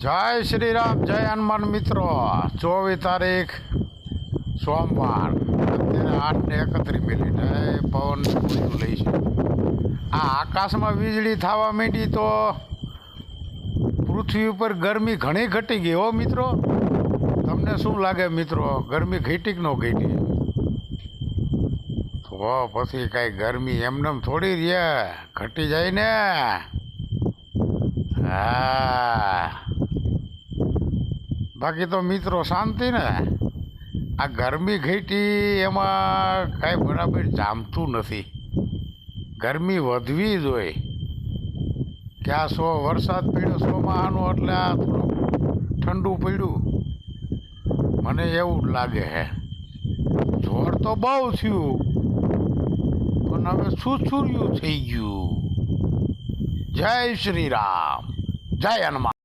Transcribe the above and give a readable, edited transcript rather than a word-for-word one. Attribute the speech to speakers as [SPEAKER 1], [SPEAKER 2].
[SPEAKER 1] જય શ્રી રામ, જય હનુમાન મિત્રો. 24 તારીખ સોમવાર, અત્યારે 8:31. પવન પૂરું લઈ છે. આ આકાશમાં વીજળી થવા માંડી તો પૃથ્વી ઉપર ગરમી ઘણી ઘટી ગઈ હો મિત્રો. તમને શું લાગે મિત્રો, ગરમી ઘટી કે ન ઘટી? તો પછી કાંઈ ગરમી એમને થોડી રહે, ઘટી જાય ને. હા, બાકી તો મિત્રો શાંતિ ને. આ ગરમી ઘટી એમાં કાંઈ બરાબર જામતું નથી. ગરમી વધવી જોઈએ કે આ વરસાદ પડ્યો ચોમાસાનો એટલે આ થોડું ઠંડુ પડ્યું, મને એવું જ લાગે છે. જોર તો બહુ થયું પણ હવે છુછુર્યું થઈ ગયું. જય શ્રી રામ, જય હનુમાન.